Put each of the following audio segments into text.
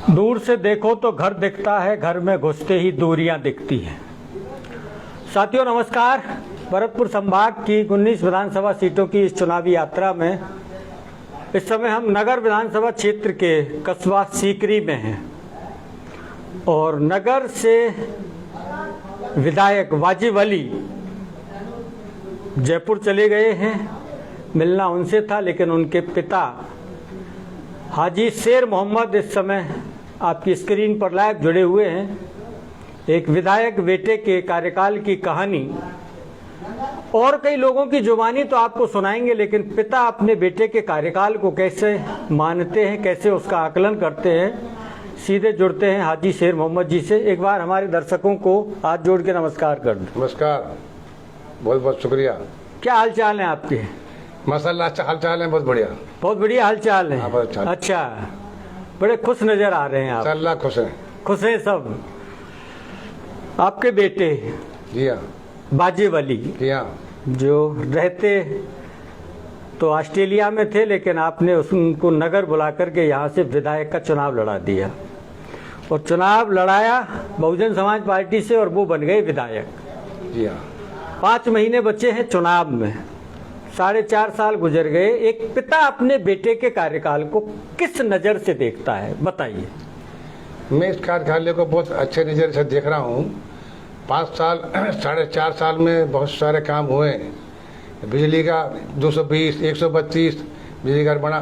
दूर से देखो तो घर दिखता है, घर में घुसते ही दूरियां दिखती हैं। साथियों नमस्कार। भरतपुर संभाग की 19 विधानसभा सीटों की इस चुनावी यात्रा में इस समय हम नगर विधानसभा क्षेत्र के कस्बा सीकरी में हैं और नगर से विधायक वाजिब अली जयपुर चले गए हैं। मिलना उनसे था, लेकिन उनके पिता हाजी शेर मोहम्मद इस समय आपकी स्क्रीन पर लाइव जुड़े हुए हैं। एक विधायक बेटे के कार्यकाल की कहानी और कई लोगों की जुबानी तो आपको सुनाएंगे, लेकिन पिता अपने बेटे के कार्यकाल को कैसे मानते हैं, कैसे उसका आकलन करते हैं, सीधे जुड़ते हैं हाजी शेर मोहम्मद जी से। एक बार हमारे दर्शकों को हाथ जोड़ के नमस्कार कर दो। नमस्कार, बहुत बहुत शुक्रिया। क्या हाल चाल है आपके? माशाल्लाह अच्छा हाल चाल है, बहुत बढ़िया। बहुत बढ़िया हाल चाल है। बहुत अच्छा। अच्छा, बड़े खुश नजर आ रहे हैं आप। अल्लाह खुश है। खुश हैं सब। आपके बेटे जी हाँ, वाजिब अली जी हाँ, जो रहते तो ऑस्ट्रेलिया में थे, लेकिन आपने उनको नगर बुला करके यहाँ से विधायक का चुनाव लड़ा दिया और चुनाव लड़ाया बहुजन समाज पार्टी से और वो बन गए विधायक। जी हाँ। 5 महीने बचे हैं चुनाव में, 4.5 साल गुजर गए। एक पिता अपने बेटे के कार्यकाल को किस नज़र से देखता है, बताइए। मैं इस कार्यकाल को बहुत अच्छे नज़र से देख रहा हूँ। 5 साल 4.5 साल में बहुत सारे काम हुए। बिजली का 220, 132 बिजली घर बना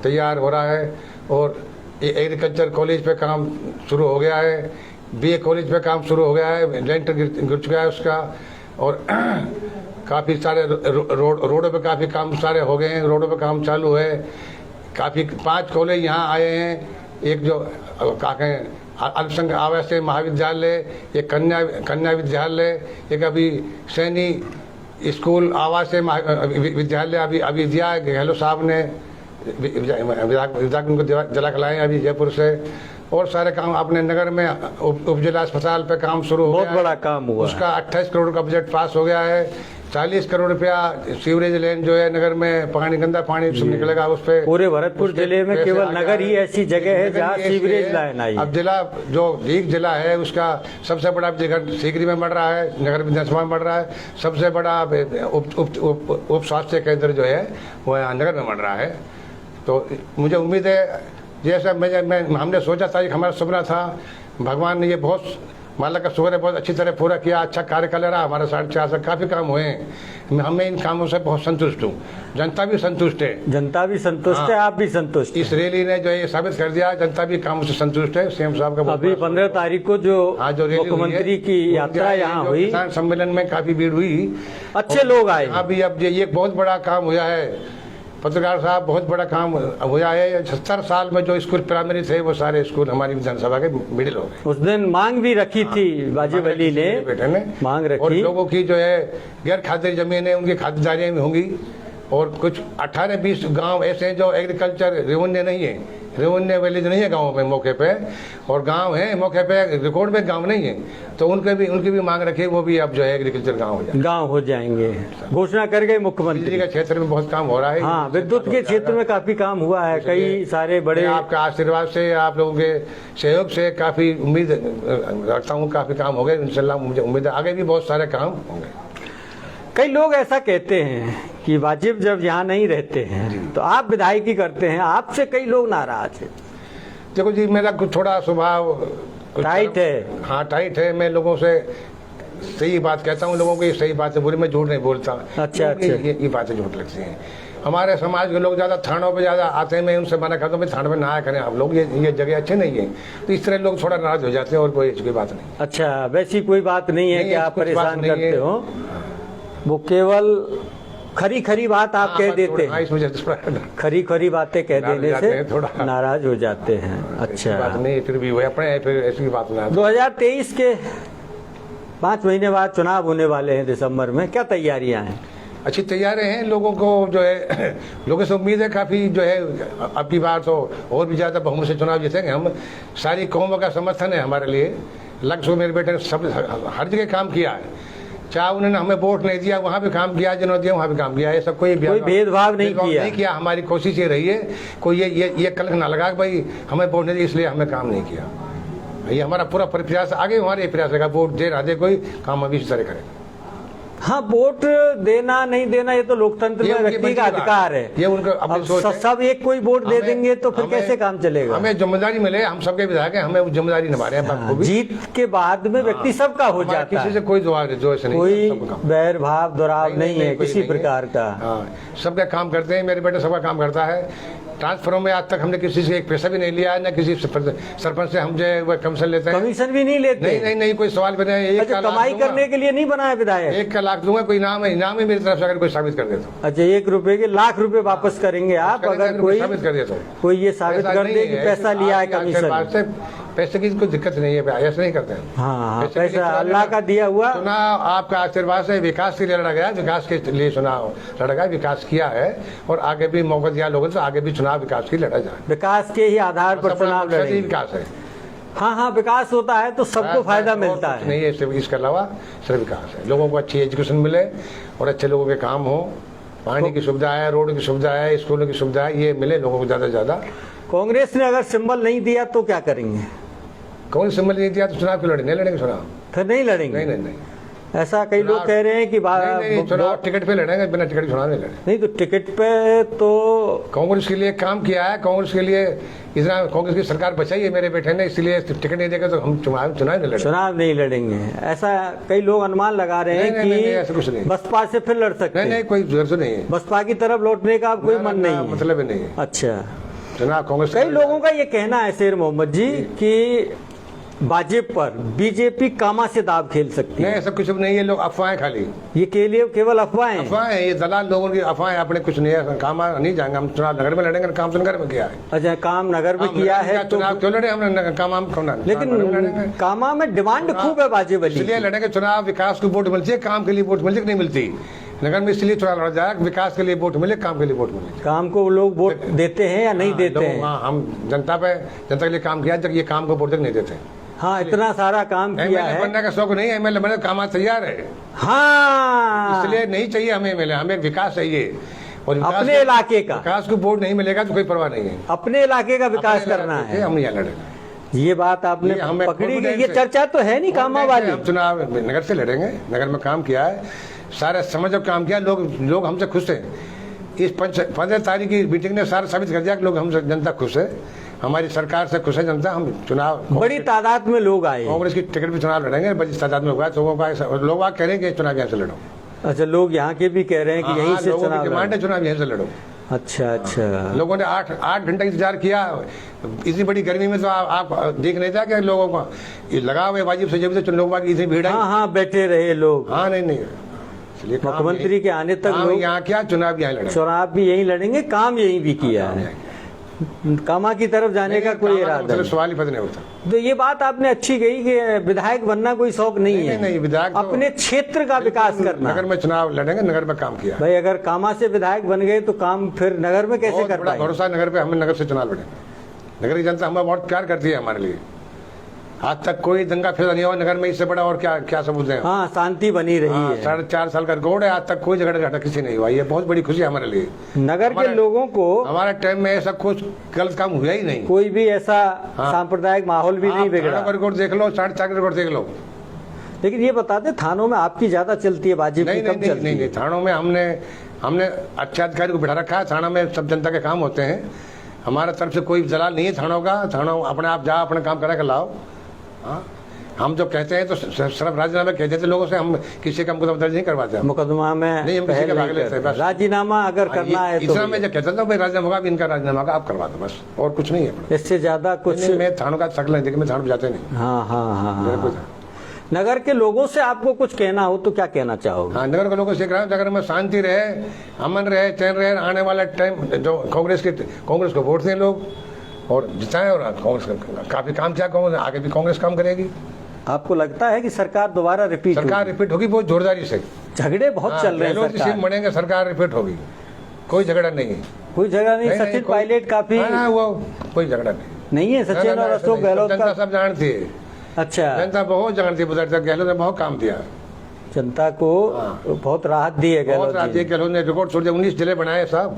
तैयार हो रहा है और एग्रीकल्चर कॉलेज पे काम शुरू हो गया है। बीए कॉलेज पे काम शुरू हो गया है, लेंटर गिर चुका है उसका। और काफ़ी सारे रोडों पे काफ़ी काम सारे हो गए हैं, रोडों पे काम चालू है। काफ़ी 5 कॉलेज यहाँ आए हैं। एक जो क्या कहें अल्पसंख्यक आवासीय महाविद्यालय, एक कन्या विद्यालय, एक अभी सैनी स्कूल आवासीय विद्यालय अभी दिया है। गहलोत साहब ने विधायक उनको जला खिलाए अभी जयपुर से। और सारे काम अपने नगर में उप जिला अस्पताल पे काम शुरू हो गया। बहुत बड़ा काम हुआ। उसका 28 करोड़ का बजट पास हो गया है। 40 करोड़ रुपया सीवरेज लाइन जो है नगर में पानी, गंदा पानी सब निकलेगा उस पे। पूरे भरतपुर जिले में केवल नगर ही ऐसी जगह है जहाँ सीवरेज लाइन आई। अब जिला जो लीग जिला है उसका सबसे बड़ा जगह सीकरी में बढ़ रहा है, नगर विधानसभा में बढ़ रहा है। सबसे बड़ा उप स्वास्थ्य केंद्र जो है वो नगर में बढ़ रहा है। तो मुझे उम्मीद है, जैसा हमने सोचा था, एक हमारा सपना था, भगवान ने ये बहुत माला का शुक्र है बहुत अच्छी तरह पूरा किया। अच्छा कार्यकाल रहा हमारा। 4.5 साल काफ़ी काम हुए हैं। हमें इन कामों से बहुत संतुष्ट हूँ। जनता भी संतुष्ट है। जनता भी संतुष्ट है, आप भी संतुष्ट। इस रैली ने जो ये साबित कर दिया, जनता भी कामों से संतुष्ट है। सीएम साहब का अभी 15 तारीख को जो मुख्यमंत्री की यात्रा यहाँ हुई, किसान सम्मेलन में काफ़ी भीड़ हुई, अच्छे लोग आए। अभी अब ये बहुत बड़ा काम हुआ है। पत्रकार साहब, बहुत बड़ा काम हुआ है। 70 साल में जो स्कूल प्राइमरी थे वो सारे स्कूल हमारी विधानसभा के मिडिल हो गए। उस दिन मांग भी रखी थी वाजिब अली ने, बेटे ने मांग रखी। और लोगों की जो है गैर खातिर जमीन है उनकी खातिरदारियां भी होंगी। और कुछ 18-20 गांव ऐसे हैं जो एग्रीकल्चर रेवेन्यू नहीं है, रेवेन्यू विलेज नहीं है गाँव में मौके पे, और गांव है मौके पे रिकॉर्ड में गांव नहीं है, तो उनकी भी मांग रखी, वो भी अब जो है एग्रीकल्चर गांव हो जाएंगे। घोषणा कर गए मुख्यमंत्री। बिजली के क्षेत्र में बहुत काम हो रहा है। हाँ, विद्युत के क्षेत्र में काफी काम हुआ है। कई सारे बड़े आपके आशीर्वाद से, आप लोगों के सहयोग से काफी उम्मीद रखता हूँ, काफी काम हो गए। इंशाल्लाह मुझे उम्मीद है आगे भी बहुत सारे काम होंगे। कई लोग ऐसा कहते हैं कि वाजिब जब यहाँ नहीं रहते हैं तो आप विधायकी करते हैं, आपसे कई लोग नाराज हैं। देखो जी, मेरा कुछ थोड़ा स्वभाव टाइट है। हाँ, टाइट है। मैं लोगों से सही बात कहता हूँ, लोगों को ये सही बात है, बुरी मैं झूठ नहीं बोलता। अच्छा। ये बातें झूठ लगती हैं। हमारे समाज के लोग ज़्यादा थानों पे ज़्यादा आते हैं। मैं उनसे मना करता हूँ, थाने में ना आया करें आप लोग, ये जगह अच्छी नहीं है। तो इस तरह लोग थोड़ा नाराज हो जाते हैं, और कोई बात नहीं। अच्छा, वैसी कोई बात नहीं है कि आप परेशान करते हो, वो केवल खरी बात आप कह देते हैं। खरी बातें कह देने से थोड़ा नाराज हो जाते हैं। अच्छा, बात नहीं, फिर भी वो अपने फिर ऐसी बात ना। 2023 के 5 महीने बाद चुनाव होने वाले हैं दिसंबर में, क्या तैयारियां हैं? अच्छी तैयारी हैं। लोगों को जो है, लोगों से उम्मीद है काफ़ी जो है अब की बार तो और भी ज़्यादा बहुमत से चुनाव जीतेंगे हम। सारी कौमों का समर्थन है हमारे लिए। लक्ष्य मेरे बेटे ने सब हर जगह काम किया है। चाहे उन्होंने हमें वोट नहीं दिया, वहाँ भी काम किया, जिन्होंने दिया वहाँ भी काम किया, ये सब कोई भेदभाव नहीं किया। हमारी कोशिश ये रही है कोई ये कलंक ना लगा कि भाई हमें वोट नहीं दिया इसलिए हमें काम नहीं किया। ये हमारा पूरा प्रयास, आगे हमारे प्रयास रहेगा, वोट दे रहा दे कोई काम अभी इसी तरह करेगा। हाँ, वोट देना नहीं देना ये तो लोकतंत्र में व्यक्ति का अधिकार है। ये उनका अपनी सोच है। सब एक कोई वोट दे देंगे तो फिर कैसे काम चलेगा? हमें जिम्मेदारी मिले, हम सबके विधायक हैं, हमें जिम्मेदारी निभा रहे हैं। जीत के बाद में व्यक्ति सबका हो जाता है, किसी से कोई जोश नहीं, कोई बैर भाव दुराव नहीं है किसी प्रकार का। सबका काम करते हैं, मेरे बेटे सबका काम करता है। ट्रांसफरों में आज तक हमने किसी से एक पैसा भी नहीं लिया है, न किसी सरपंच से हम जो कमीशन लेते हैं। कमीशन भी नहीं लेते? नहीं, कोई सवाल भी नहीं। अच्छा, कमाई करने के लिए नहीं बनाया विधायक? 1 लाख दूंगा, कोई इनाम है मेरी तरफ से अगर कोई साबित कर देता हूँ। अच्छा, 1 रुपए के लाख रुपए वापस करेंगे आप अगर कोई साबित कर देता हूँ। कोई ये साबित कर दे कि पैसा लिया है कमीशन? पैसे की कोई दिक्कत नहीं है, ऐसा नहीं करते हैं। हाँ, पैसा अल्लाह का दिया हुआ। चुनाव आपका आशीर्वाद से विकास के लिए लड़ा गया, विकास के लिए चुनाव लड़ा गया, विकास किया है और आगे भी मौका दिया लोगों से, आगे भी चुनाव विकास की लड़ा जाए। विकास के ही आधार पर चुनाव लड़ेंगे। विकास है। हाँ, विकास होता है तो सबको फायदा मिलता है। नहीं है इसके अलावा सिर्फ विकास है, लोगों को अच्छी एजुकेशन मिले और अच्छे लोगों के काम हो, पानी की सुविधा है, रोड की सुविधा है, स्कूलों की सुविधा है, ये मिले लोगों को ज्यादा से ज्यादा। कांग्रेस ने अगर सिंबल नहीं दिया तो क्या करेंगे? कांग्रेस सिंबल नहीं दिया तो चुनाव क्यों लड़ेंगे? नहीं लड़ेंगे चुनाव, फिर नहीं लड़ेंगे? नहीं। ऐसा कई लोग कह रहे हैं कि चुनाव टिकट पे लड़ेंगे, बिना टिकट चुनाव नहीं लड़ेंगे। नहीं तो टिकट पे तो कांग्रेस के लिए काम किया है, कांग्रेस के लिए इतना कांग्रेस की सरकार बचाई है मेरे बेटे ने, इसलिए टिकट नहीं देगा तो हम चुनाव नहीं लड़ेंगे। ऐसा कई लोग अनुमान लगा रहे हैं कि बसपा से फिर लड़ सकते हैं। नहीं, कोई जरूरत नहीं है, बसपा की तरफ लौटने का कोई मन नहीं है, मतलब ही नहीं है। अच्छा, चुनाव कांग्रेस। कई लोगों का ये कहना है शेर मोहम्मद जी कि भाजपा पर बीजेपी कामा से दाव खेल सकती है। नहीं, ऐसा कुछ नहीं है, लोग अफवाहें खाली, ये केवल अफवाहें है, ये दलाल लोगों की अफवाहें, अपने कुछ नहीं है। काम नहीं जाएंगे हम, चुनाव नगर में लड़ेंगे, काम तो नगर में किया है। अच्छा, काम नगर में किया है, चुनाव क्यों लड़े हमने? काम लेकिन कामा में डिमांड खूब है बाजेबली, इसलिए लड़ेंगे। चुनाव विकास की वोट मिलती है, काम के लिए वोट मिलती नहीं मिलती। नगर में इसलिए चुनाव लड़ा जाए, विकास के लिए वोट मिले, काम के लिए वोट मिले। काम को लोग वोट देते हैं या नहीं देते हैं? हम जनता के लिए काम किया, जब ये काम को वोट नहीं देते। हाँ, इतना सारा काम किया है। बनने का शौक नहीं है, एमएलए बनने का काम तैयार है। हाँ, इसलिए नहीं चाहिए हमें एमएलए, हमें विकास चाहिए। और अपने इलाके का विकास को वोट नहीं मिलेगा तो कोई परवाह नहीं है, अपने इलाके का विकास करना है। हम यहाँ लड़ेंगे, ये बात आपने पकड़ी गई। ये चर्चा तो है नहीं कामा वाली। चुनाव नगर से लड़ेंगे, नगर में काम किया है, सारे समझ काम किया, लोग हमसे खुश है। इस 15 तारीख की मीटिंग ने सारा साबित कर दिया कि लोग हमसे, जनता खुश है, हमारी सरकार से खुश है जनता। हम चुनाव बड़ी तादाद में लोग आए, कांग्रेस की टिकट पे चुनाव लड़ेंगे, बड़ी तादाद में हुआ। लोग कह रहे हैं कि चुनाव यहाँ से लड़ो। अच्छा, लोग यहाँ के भी कह रहे हैं कि यहीं से चुनाव डिमांड है, चुनाव यहीं से लड़ो। अच्छा, लोगों ने 8 घंटे इंतजार किया, इतनी बड़ी गर्मी में तो आप देख नहीं था कि लोगों का लगा हुआ वाजिब से, जब से लोग इतनी भीड़ है। हाँ, बैठे रहे लोग। हाँ, नहीं, मुख्यमंत्री के आने तक लोग यहाँ क्या चुनाव यहाँ लड़ेंगे, चुनाव भी यहीं लड़ेंगे, काम यहीं भी किया है। कामा की तरफ जाने का कोई इरादा नहीं, सवाल ही नहीं होता। तो ये बात आपने अच्छी कही कि विधायक बनना कोई शौक नहीं है। नहीं, विधायक अपने क्षेत्र का विकास करना। नगर में चुनाव लड़ेंगे, नगर में काम किया भाई। अगर कामा से विधायक बन गए तो काम फिर नगर में कैसे कर पाएंगे? भरोसा नगर पे, हमें नगर से चुनाव लड़ेंगे। नगर की जनता हमें बहुत प्यार करती है हमारे लिए। आज तक कोई दंगा फसाद नहीं हुआ नगर में, इससे बड़ा और क्या सबूत है? हाँ, शांति बनी रही है। 4.5 साल का रिकॉर्ड है, आज तक कोई झगड़ा किसी नहीं हुआ। ये बहुत बड़ी खुशी है हमारे लिए। नगर के लोगों को हमारे टाइम में ऐसा कुछ गलत काम हुआ ही नहीं, कोई भी ऐसा सांप्रदायिक माहौल भी नहीं बिगड़ा। रिकॉर्ड देख लो, 4.5 रिकॉर्ड देख लो। लेकिन ये बताते थानों में आपकी ज्यादा चलती है बाजी? नहीं, थानों में हमने अच्छे अधिकारी को बिठा रखा है। थाना में सब जनता के काम होते हैं, हमारे तरफ से कोई दलाल नहीं है थानों का। थानों अपने आप जाओ, अपने काम करा के लाओ। हाँ, हम जो कहते हैं तो सिर्फ राजीनामा कहते थे लोगों से, हम किसी का मुकदमा दर्ज नहीं करवाते। मुकदमा में नहीं, हम किसी का भाग लेते हैं। राजीनामा अगर करना है तो इतना मैं जो कहता था भाई राजीनामा होगा, इनका राजीनामा होगा, आप करवा दो बस, और कुछ नहीं है। इससे ज्यादा कुछ मैं थानों का शक्ल नहीं देखी, मैं थानों जाते नहीं। हाँ। नगर के लोगों से आपको कुछ कहना हो तो क्या कहना चाहोगे? हाँ, नगर के लोगों से कह रहा हूँ, नगर में शांति रहे, अमन रहे, चैन रहे। आने वाला टाइम जो कांग्रेस को वोट दें लोग और जिताएं, और कांग्रेस काफी काम किया कांग्रेस, आगे भी कांग्रेस काम करेगी। आपको लगता है कि सरकार दोबारा रिपीट होगी बहुत जोरदारी से? झगड़े बहुत चल रहे हैं, बढ़ेंगे, सरकार रिपीट होगी, कोई झगड़ा नहीं है। कोई झगड़ा नहीं। सचिन पायलट काफी वो कोई झगड़ा नहीं है। सचिन और अशोक गहलोत का सब जानती है। अच्छा, जनता बहुत जानती है, गहलोत ने बहुत काम दिया। जनता को बहुत राहत दी है बहुत गहलोत राहत जी दी। गहलोत ने रिकॉर्ड छोड़ दिया, 19 जिले बनाए साहब,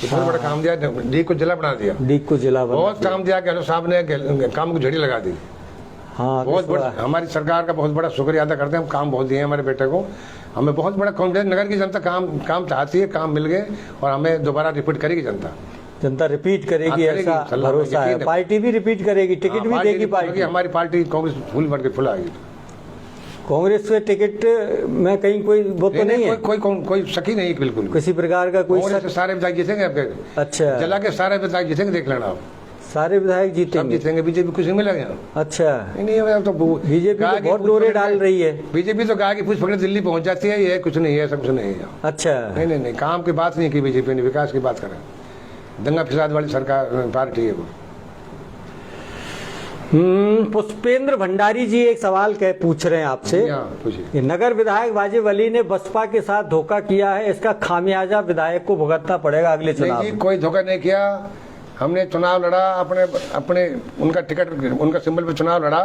इतना बड़ा काम दिया, डी को जिला बना दिया, डी को जिला बना बहुत काम दिया गहलोत साहब ने, काम को झड़ी लगा दी। हाँ बहुत बड़ा हमारी सरकार का बहुत बड़ा शुक्रिया अदा करते हैं हम, काम बहुत दिए हमारे बेटे को, हमें बहुत बड़ा कॉन्फिडेंस। नगर की जनता काम चाहती है, काम मिल गए और हमें दोबारा रिपीट करेगी जनता रिपीट करेगी, करेगी, ऐसा सलाह भरोसा यकीन है। है। पार्टी भी रिपीट करेगी, टिकट भी देगी पार्टी। हमारी पार्टी कांग्रेस फूल भर के फुला आएगी। कांग्रेस के टिकट में कहीं कोई वो तो नहीं है, कोई शकी नहीं है बिल्कुल। किसी प्रकार का कोई कांग्रेस के सारे विधायक जीतेंगे आपके, अच्छा जिला के सारे विधायक जीतेंगे, देख लेना आप, सारे विधायक सब जीतेंगे। जीतेंगे। बीजेपी कुछ नहीं मिलेगा यहाँ। अच्छा नहीं तो बीजेपी तो बहुत डोरे डाल रही है। बीजेपी तो गाय की पूछ पकड़े दिल्ली पहुंच जाती है, ये कुछ नहीं है, सब कुछ नहीं है। अच्छा नहीं, काम की बात नहीं की बीजेपी ने, विकास की बात करें। दंगा फिसाद वाली सरकार पार्टी है वो। पुष्पेंद्र भंडारी जी एक सवाल पूछ रहे हैं आपसे, पूछिए। कि नगर विधायक वाजिब अली ने बसपा के साथ धोखा किया है, इसका खामियाजा विधायक को भुगतना पड़ेगा अगले चुनाव में। कोई धोखा नहीं किया, हमने चुनाव लड़ा, अपने उनका टिकट, उनका सिंबल पे चुनाव लड़ा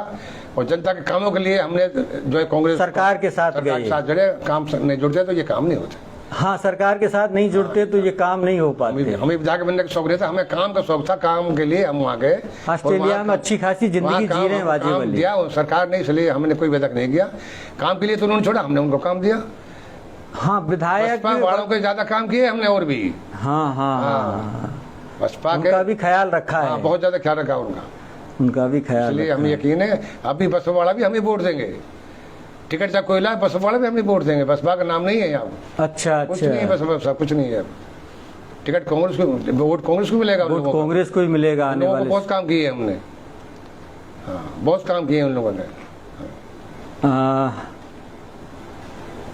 और जनता के कामों के लिए हमने जो है कांग्रेस सरकार के साथ जुड़े, काम नहीं जुड़ते तो ये काम नहीं होते। हाँ, सरकार के साथ नहीं जुड़ते तो ये काम नहीं हो पाते। हमें विधायक बनने का शौक नहीं था, हमें काम का शौक था, काम के लिए हम वहाँ गए। ऑस्ट्रेलिया में अच्छी खासी जिंदगी जी रहे हैं वाजिब अली। दिया सरकार ने, इसलिए हमने कोई विधायक नहीं किया। काम के लिए तो उन्होंने छोड़ा, हमने उनको काम दिया। हाँ, विधायक वालों के ज्यादा काम किए हमने और भी। हाँ, बसपा उनका भी ख्याल रखा है, बहुत ज्यादा ख्याल रखा उनका भी ख्याल। इसलिए हमें यकीन है अभी बसपा वाला भी हमें वोट देंगे। टिकट चाहे कोयला है, बसपा वाले भी हमें वोट देंगे। बसपा का नाम नहीं है यहाँ, अच्छा कुछ नहीं है, बसपा कुछ नहीं है। टिकट कांग्रेस को, वोट कांग्रेस को मिलेगा, वोट कांग्रेस को ही मिलेगा आने वाले। बहुत काम किए हमने, बहुत काम किए उन लोगों ने।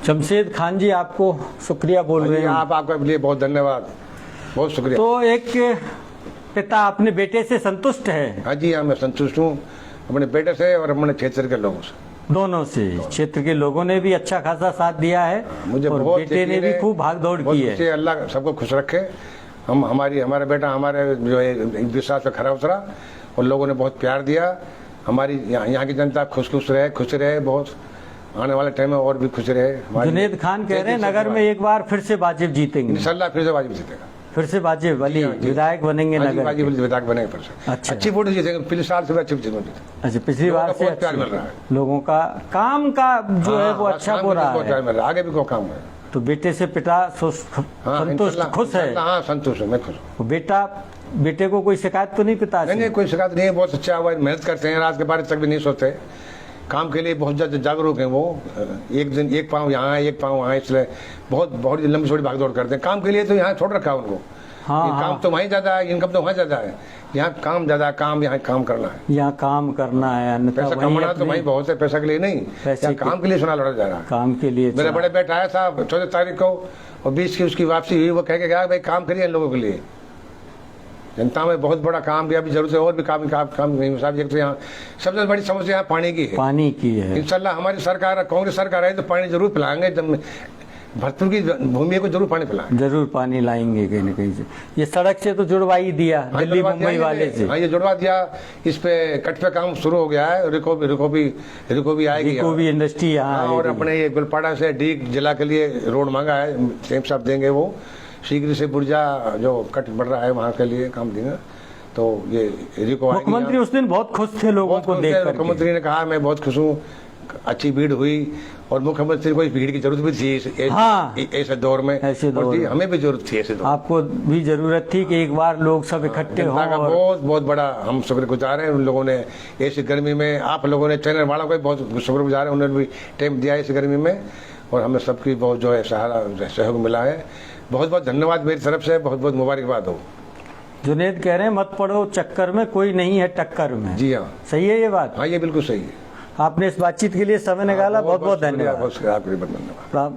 जमशेद खान जी आपको शुक्रिया बोल रहे हैं। आपका लिए बहुत धन्यवाद, बहुत शुक्रिया। तो एक पिता अपने बेटे से संतुष्ट है? हाँ जी, हाँ मैं संतुष्ट हूँ अपने बेटे से और अपने क्षेत्र के लोगों से, दोनों से। क्षेत्र के लोगों ने भी अच्छा खासा साथ दिया है, मुझे और बहुत बेटे ने भी खूब भाग दौड़ की है। अल्लाह सबको खुश रखे। हमारा बेटा हमारे जो है विश्वास पे खरा उतरा और लोगों ने बहुत प्यार दिया। हमारी यहाँ की जनता खुश रहे, बहुत आने वाले टाइम में और भी खुश रहे। जुनेद खान कह रहे हैं नगर में एक बार फिर से वाजिब जीतेंगे। इंशाल्लाह फिर से वाजिब जीतेगा, फिर से वाजिब अली विधायक बनेंगे नगर। वाजिब अली विधायक बनेंगे फिर से। अच्छा, अच्छी वोट जीतेंगे, पिछले साल से अच्छी वोट। अच्छा, पिछली बार से प्यार मिल रहा है, लोगों का काम का जो है वो अच्छा हो रहा है। आगे भी कोई काम है तो बेटे से पिता संतुष्ट, खुश है? हाँ, संतुष्ट है, मैं खुश हूँ। बेटे को कोई शिकायत तो नहीं पिता से? नहीं, कोई शिकायत नहीं है, बहुत अच्छा हुआ, मेहनत करते हैं, रात के 12 तक भी नहीं सोते, काम के लिए बहुत ज्यादा जागरूक हैं वो। एक दिन एक पाँव यहाँ है, एक पाँव वहाँ, इसलिए बहुत लंबी छोटी भागदौड़ करते हैं काम के लिए। तो यहाँ छोड़ रखा है उनको। हाँ, काम तो वहीं ज्यादा है, इनकम तो वहाँ ज्यादा है, यहाँ काम ज्यादा है, यहाँ काम करना है, यहाँ काम करना है। पैसा कमाना तो वहीं बहुत है, पैसा के लिए नहीं, काम के लिए सुना लड़ा जा रहा है। काम के लिए मेरा बड़े बेटा आया था 14 तारीख को और 20 की उसकी वापसी हुई। वो कह के गया भाई काम करिए इन लोगों के लिए, जनता में बहुत बड़ा काम भी अभी जरूरत है, और भी काम नहीं साहब। एक तो यहाँ सबसे बड़ी समस्या यहाँ पानी की है। इंशाल्लाह हमारी सरकार, कांग्रेस सरकार है तो पानी जरूर पिलाएंगे, भरतपुर की भूमि को जरूर पानी पिलाएंगे, जरूर पानी लाएंगे कहीं न कहीं से। ये सड़क से तो जुड़वा ही दिया दिल्ली मुंबई वाले से। हाँ, ये जुड़वा दिया, इस पे कट पे काम शुरू हो गया है। रिको भी आएगी, रिको भी इंडस्ट्री यहाँ। और अपने ये गुलपाड़ा से डी जिला के लिए रोड मांगा है, सेम साहब देंगे वो। शीघ्र से पुर्जा जो कट बढ़ रहा है वहाँ के लिए काम देंगे। तो ये रिको आएगी। मुख्यमंत्री उस दिन बहुत खुश थे लोगों को देखकर। मुख्यमंत्री ने कहा मैं बहुत खुश हूँ, अच्छी भीड़ हुई और मुख्यमंत्री को इस भीड़ की जरूरत भी थी ऐसे दौर में, हमें भी जरूरत थी ऐसे दौर। आपको भी जरूरत थी कि एक बार लोग सब इकट्ठे हों। बहुत बड़ा हम शुक्रगुजार हैं उन लोगों ने। ऐसी गर्मी में आप लोगों ने, चैनल वालों को बहुत शुक्रगुजार है, उन्होंने भी टाइम दिया इस गर्मी में और हमें सबकी बहुत जो है सहारा सहयोग मिला है। बहुत बहुत धन्यवाद मेरी तरफ से, बहुत बहुत मुबारकबाद हो। जुनेद कह रहे हैं मत पड़ो चक्कर में, कोई नहीं है टक्कर में। जी हाँ, सही है ये बात? हाँ, ये बिल्कुल सही है। आपने इस बातचीत के लिए समय निकाला, बहुत बहुत धन्यवाद। धन्यवाद।